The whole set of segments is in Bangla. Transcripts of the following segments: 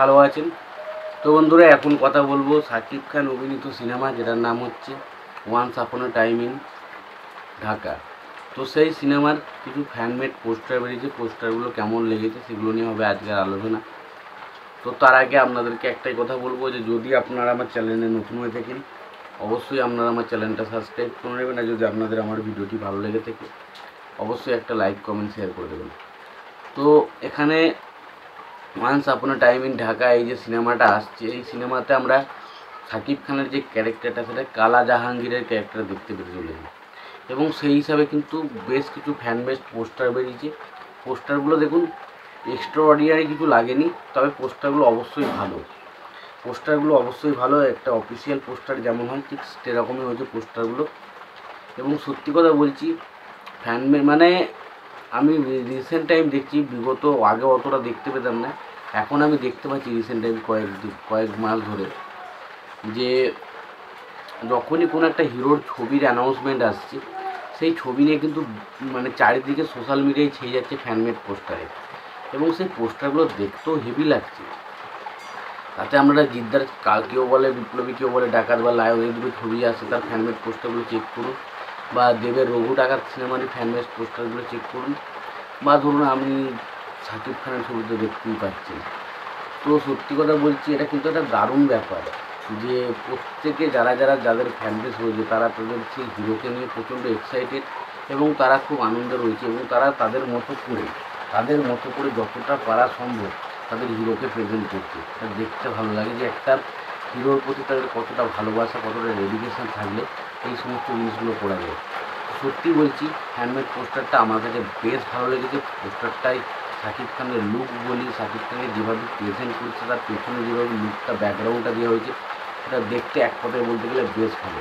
ভালো আছেন। তো বন্ধুরা, এখন কথা বলবো শাকিব খান অভিনীত সিনেমা, যেটার নাম হচ্ছে once upon A time in Dhaka. তো সেই সিনেমার কিছু ফ্যানমেড পোস্টার বেরিয়েছে। পোস্টারগুলো কেমন লেগেছে সেগুলো নিয়ে হবে আজকের আলোচনা। তো তার আগে আপনাদেরকে একটাই কথা বলবো, যে যদি আপনারা আমার চ্যানেলে নতুন হয়ে থাকেন, অবশ্যই আপনারা আমার চ্যানেলটা সাবস্ক্রাইব করে নেবেন। আর যদি আপনাদের আমার ভিডিওটি ভালো লেগে থাকে, অবশ্যই একটা লাইক, কমেন্ট, শেয়ার করে দেবেন। তো এখানে once upon A time in Dhaka, এই যে সিনেমাটা আসছে, এই সিনেমাতে আমরা শাকিব খানের যে ক্যারেক্টারটা, সেটা কালা জাহাঙ্গীরের ক্যারেক্টার দেখতে পেতে চলেছি। এবং সেই হিসাবে কিন্তু বেশ কিছু ফ্যান বেস্ট পোস্টার বেরিয়েছে। পোস্টারগুলো দেখুন, এক্সট্রা অর্ডিনারি কিছু লাগেনি, তবে পোস্টারগুলো অবশ্যই ভালো। একটা অফিসিয়াল পোস্টার যেমন হয় ঠিক সেরকমই হয়েছে পোস্টারগুলো। এবং সত্যি কথা বলছি, ফ্যান মানে আমি রিসেন্ট টাইম দেখছি, বিগত আগে অতটা দেখতে পেতাম না, এখন আমি দেখতে পাচ্ছি রিসেন্ট টাইম কয়েক মাস ধরে, যে যখনই কোনো একটা হিরোর ছবির অ্যানাউন্সমেন্ট আসছে, সেই ছবি নিয়ে কিন্তু মানে চারিদিকে সোশ্যাল মিডিয়ায় ছেয়ে যাচ্ছে ফ্যানমেড পোস্টারে। এবং সেই পোস্টারগুলো দেখতেও হেভি লাগছে। তাতে আমরা জিদ্দার কেউ বলে বিপ্লবী, কেউ বলে ডাকাত বা লায়ন, এই দুটো ছবি আসছে, তার ফ্যানমেড পোস্টারগুলো চেক করুন। বা দেবের রঘু ডাকাত সিনেমারই ফ্যানমেড পোস্টারগুলো চেক করুন। বা ধরুন আমি শাকিব খানের ছবিতে দেখতেই পাচ্ছি। তো সত্যি কথা বলছি, এটা কিন্তু একটা দারুণ ব্যাপার, যে প্রত্যেকে যাদের ফ্যান বেস রয়েছে, তারা তাদের সেই হিরোকে নিয়ে প্রচণ্ড এক্সাইটেড এবং তারা খুব আনন্দে রয়েছে। এবং তারা তাদের মতো করে যতটা পারা সম্ভব তাদের হিরোকে প্রেজেন্ট করছে। এটা দেখতে ভালো লাগে, যে একটা হিরোর প্রতি তাদের কতটা ভালোবাসা, কতটা ডেডিকেশন থাকলে এই সমস্ত জিনিসগুলো করা যায়। সত্যি বলছি, হ্যান্ডমেড পোস্টারটা আমার কাছে বেশ ভালো লেগেছে। পোস্টারটাই শাকিব খানের লুক বলি, শাকিব খানের যেভাবে প্রেজেন্ট করছে, তার পেছনে যেভাবে লুকটা, ব্যাকগ্রাউন্ডটা দেওয়া হয়েছে, সেটা দেখতে এক কথায় বলতে গেলে বেশ ভালো।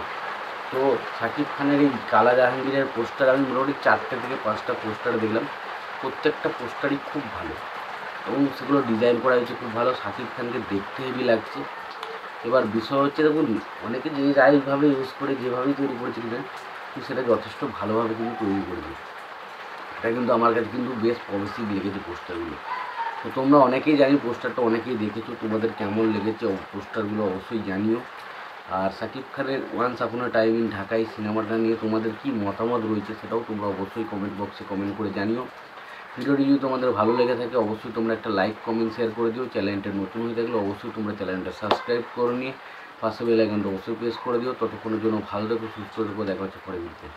তো শাকিব খানের এই কালা জাহাঙ্গীরের পোস্টার আমি মোটামুটি 4টে থেকে 5টা পোস্টার দেখলাম। প্রত্যেকটা পোস্টারই খুব ভালো এবং সেগুলো ডিজাইন করা হয়েছে খুব ভালো। শাকিব খানকে দেখতে হেভি লাগছে। এবার বিষয় হচ্ছে, দেখুন, অনেকে যে রাইটভাবে ইউজ করে যেভাবেই তৈরি করেছে ডিজাইন, কিন্তু সেটা যথেষ্ট ভালোভাবে কিন্তু তৈরি করেছে। এটা কিন্তু আমার কাছে কিন্তু বেশ পজিটিভ লেগেছে পোস্টারগুলো। তো তোমরা অনেকেই জানি পোস্টারটা অনেকেই দেখেছো, তোমাদের কেমন লেগেছে পোস্টারগুলো অবশ্যই জানিও। আর শাকিব খানের once upon A time in Dhaka এই সিনেমাটা নিয়ে তোমাদের কী মতামত রয়েছে, সেটাও তোমরা অবশ্যই কমেন্ট বক্সে কমেন্ট করে জানিও। ভিডিওটি যদি তোমাদের ভালো লেগে থাকে, অবশ্যই তোমরা একটা লাইক, কমেন্ট, শেয়ার করে দিও। চ্যানেলটা নতুন হয়ে থাকলে অবশ্যই তোমরা চ্যানেলটা সাবস্ক্রাইব করে নিয়ে পাশে বেল আইকনটা অবশ্যই প্রেস করে দিও। ততক্ষণের জন্য ভালো থেকো, সুস্থ থেকো, দেখা হচ্ছে পরে ভিডিওতে।